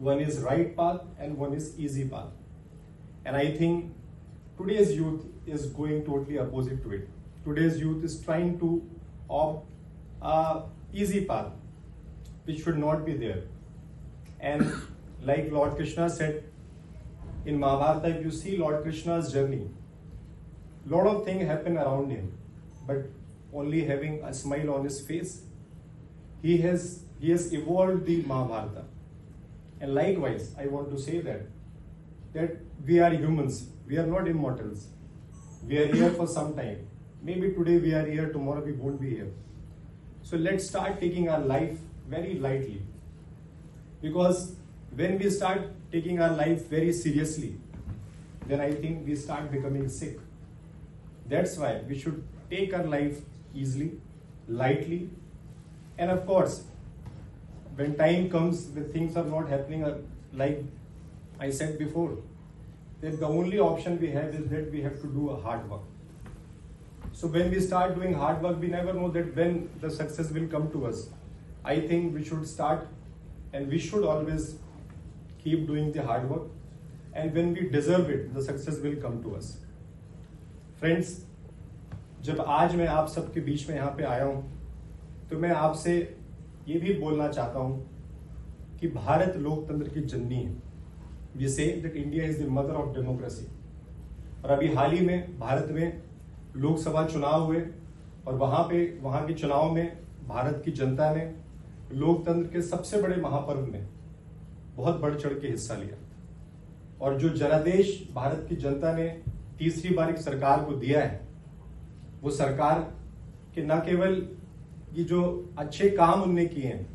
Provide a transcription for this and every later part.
one is right path and one is easy path. And I think today's youth is going totally opposite to it. Today's youth is trying to opt a easy path, which should not be there. And like Lord Krishna said in Mahabharata, if you see Lord Krishna's journey, lot of things happen around him, but only having a smile on his face, he has evolved the Mahabharata. And likewise, I want to say that we are humans, we are not immortals. We are here for some time. Maybe today we are here, tomorrow we won't be here. So let's start taking our life very lightly. Because when we start taking our life very seriously, then I think we start becoming sick. That's why we should take our life easily, lightly, and of course, when time comes, when things are not happening like I said before, then the only option we have is that we have to do a hard work. So when we start doing hard work, we never know that when the success will come to us. I think we should start and we should always keep doing the hard work, and when we deserve it, the success will come to us. Friends, जब आज मैं आप सबके बीच में यहाँ पे आया हूँ, तो मैं आपसे ये भी बोलना चाहता हूँ कि भारत लोकतंत्र की जननी है. We say that India is the mother of democracy. और अभी हाल ही में भारत में लोकसभा चुनाव हुए और वहां के चुनाव में भारत की जनता ने लोकतंत्र के सबसे बड़े महापर्व में बहुत बढ़ चढ़ के हिस्सा लिया. और जो जनादेश भारत की जनता ने तीसरी बार एक सरकार को दिया है, वो सरकार के न केवल ये जो अच्छे काम उनने किए हैं,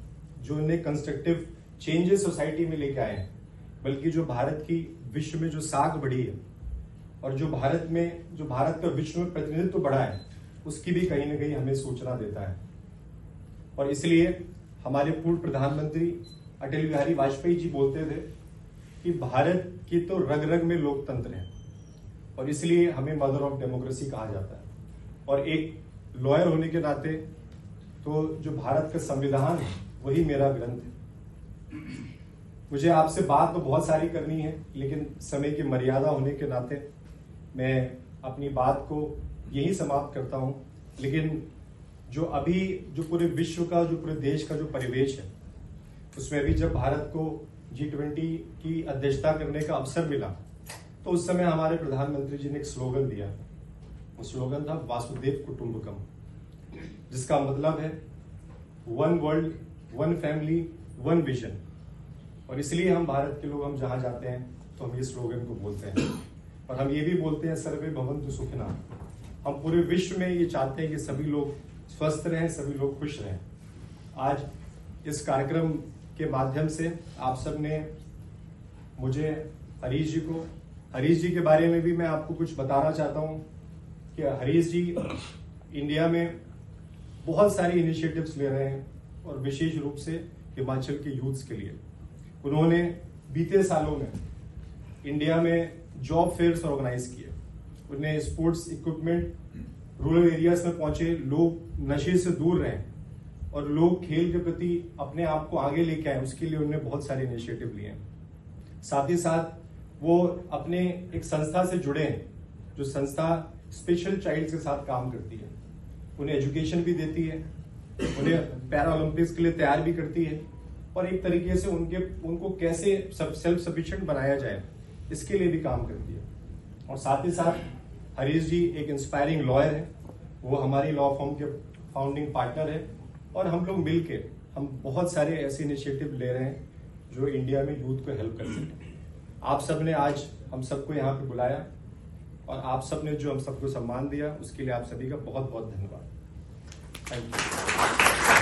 जो उन्हें कंस्ट्रक्टिव चेंजेस सोसाइटी में लेके आए हैं, बल्कि जो भारत की विश्व में जो साख बढ़ी है और जो भारत का विश्व में प्रतिनिधित्व बढ़ा है, उसकी भी कहीं ना कहीं हमें सूचना देता है. और इसलिए हमारे पूर्व प्रधानमंत्री अटल बिहारी वाजपेयी जी बोलते थे कि भारत की तो रग रग में लोकतंत्र है, और इसलिए हमें मदर ऑफ डेमोक्रेसी कहा जाता है. और एक लॉयर होने के नाते तो जो भारत का संविधान है वही मेरा ग्रंथ है. मुझे आपसे बात तो बहुत सारी करनी है, लेकिन समय की मर्यादा होने के नाते मैं अपनी बात को यही समाप्त करता हूं. लेकिन जो पूरे विश्व का, जो पूरे देश का जो परिवेश है, उसमें भी जब भारत को G20 की अध्यक्षता करने का अवसर मिला, तो उस समय हमारे प्रधानमंत्री जी ने एक स्लोगन दिया. वो स्लोगन था वासुदेव कुटुंबकम, जिसका मतलब है one world, one family, one vision. और इसलिए हम भारत के लोग, हम जहां जाते हैं तो हम ये स्लोगन को बोलते हैं. और हम ये भी बोलते हैं सर्वे भवन्तु सुखिनः. हम पूरे विश्व में ये चाहते हैं कि सभी लोग स्वस्थ रहें, सभी लोग खुश रहें. आज इस कार्यक्रम के माध्यम से आप सब ने मुझे हरीश जी के बारे में भी मैं आपको कुछ बताना चाहता हूं कि हरीश जी इंडिया में बहुत सारी इनिशिएटिव्स ले रहे हैं, और विशेष रूप से हिमाचल के यूथ्स के लिए. उन्होंने बीते सालों में इंडिया में जॉब फेयर्स ऑर्गेनाइज किए. उन्हें स्पोर्ट्स इक्विपमेंट रूरल एरियाज में पहुंचे, लोग नशे से दूर रहें और लोग खेल के प्रति अपने आप को आगे लेके आए, उसके लिए उन्होंने बहुत सारे इनिशिएटिव लिए हैं. साथ ही साथ वो अपने एक संस्था से जुड़े हैं, जो संस्था स्पेशल चाइल्ड्स के साथ काम करती है. उन्हें एजुकेशन भी देती है, उन्हें पैरा ओलंपिक्स के लिए तैयार भी करती है, और एक तरीके से उनको कैसे सेल्फ सफिशिएंट बनाया जाए, इसके लिए भी काम करती है. और साथ ही साथ हरीश जी एक इंस्पायरिंग लॉयर है. वो हमारी लॉ फर्म के फाउंडिंग पार्टनर है, और हम लोग मिलके हम बहुत सारे ऐसे इनिशिएटिव ले रहे हैं जो इंडिया में यूथ को हेल्प कर सके. आप सब ने आज हम सबको यहाँ पे बुलाया, और आप सब ने जो हम सबको सम्मान दिया, उसके लिए आप सभी का बहुत बहुत धन्यवाद. Thank you.